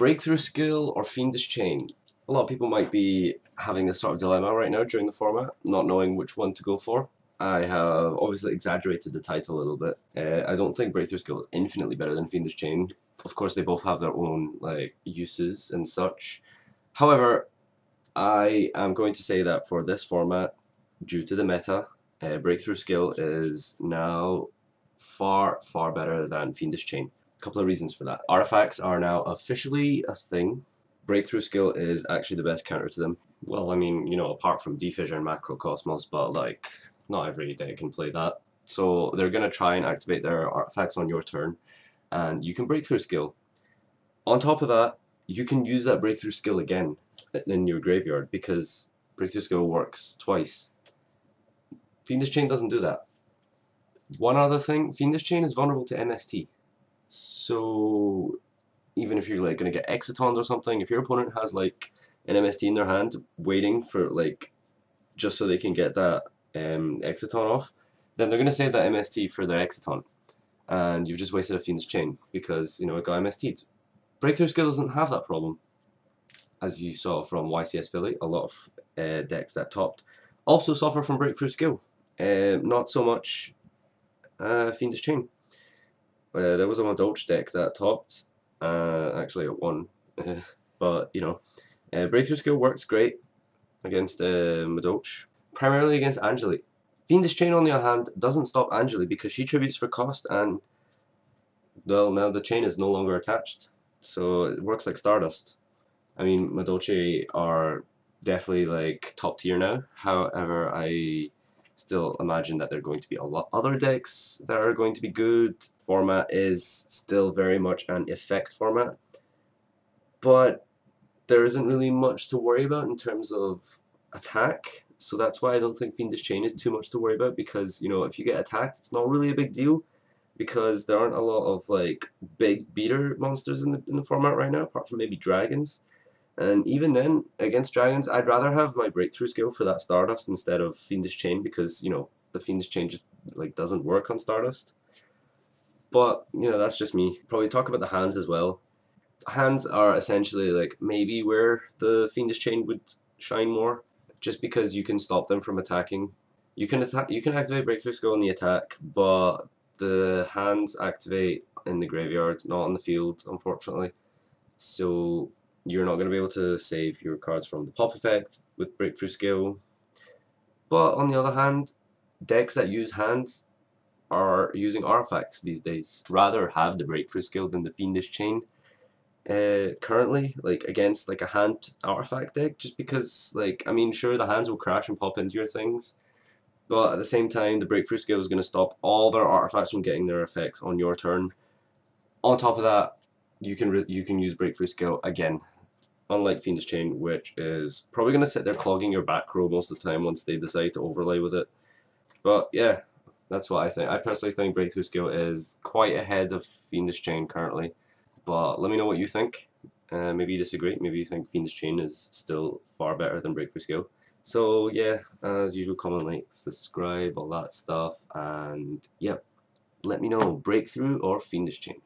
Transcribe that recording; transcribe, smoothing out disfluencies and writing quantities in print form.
Breakthrough Skill or Fiendish Chain? A lot of people might be having this sort of dilemma right now during the format, not knowing which one to go for. I have obviously exaggerated the title a little bit. I don't think Breakthrough Skill is infinitely better than Fiendish Chain. Of course, they both have their own uses and such. However, I am going to say that for this format, due to the meta, Breakthrough Skill is now far better than Fiendish Chain. A couple of reasons for that. Artifacts are now officially a thing. Breakthrough Skill is actually the best counter to them. Well, I mean, you know, apart from Defissure and Macrocosmos, but like, not every deck can play that. So they're going to try and activate their artifacts on your turn, and you can Breakthrough Skill. On top of that, you can use that Breakthrough Skill again in your graveyard, because Breakthrough Skill works twice. Fiendish Chain doesn't do that. One other thing, Fiendish Chain is vulnerable to MST. So even if you're like going to get Exitons or something, if your opponent has like an MST in their hand waiting for like just so they can get that Exiton off, then they're going to save that MST for their Exiton, and you've just wasted a Fiendish Chain because, you know, it got MST'd. Breakthrough Skill doesn't have that problem. As you saw from YCS Philly, a lot of decks that topped also suffer from Breakthrough Skill. Not so much Fiendish Chain. There was a Madolch deck that topped. Actually, it won. But, you know, Breakthrough Skill works great against Madolch, primarily against Angeli. Fiendish Chain, on the other hand, doesn't stop Angeli because she tributes for cost, and, well, now the chain is no longer attached. So it works like Stardust. I mean, Madolche are definitely like top tier now. However, I still imagine that there are going to be a lot other decks that are going to be good. Format is still very much an effect format, but there isn't really much to worry about in terms of attack. So that's why I don't think Fiendish Chain is too much to worry about, because, you know, if you get attacked, it's not really a big deal, because there aren't a lot of like big beater monsters in the format right now, apart from maybe dragons. And even then, against dragons, I'd rather have my Breakthrough Skill for that Stardust instead of Fiendish Chain, because, you know, the Fiendish Chain just like doesn't work on Stardust. But, you know, that's just me. Probably talk about the hands as well. Hands are essentially like maybe where the Fiendish Chain would shine more, just because you can stop them from attacking. You can activate Breakthrough Skill on the attack, but the hands activate in the graveyard, not on the field, unfortunately. So you're not going to be able to save your cards from the pop effect with Breakthrough Skill. But on the other hand, decks that use hands are using artifacts these days. Rather have the Breakthrough Skill than the Fiendish Chain currently, like against like a hand artifact deck, just because, like, I mean, sure, the hands will crash and pop into your things, but at the same time, the Breakthrough Skill is going to stop all their artifacts from getting their effects on your turn. On top of that, you can use Breakthrough Skill again, unlike Fiendish Chain, which is probably going to sit there clogging your back row most of the time once they decide to overlay with it. But yeah, that's what I think. I personally think Breakthrough Skill is quite ahead of Fiendish Chain currently. But let me know what you think. Maybe you disagree. Maybe you think Fiendish Chain is still far better than Breakthrough Skill. So yeah, as usual, comment, like, subscribe, all that stuff. And yeah, let me know, Breakthrough or Fiendish Chain.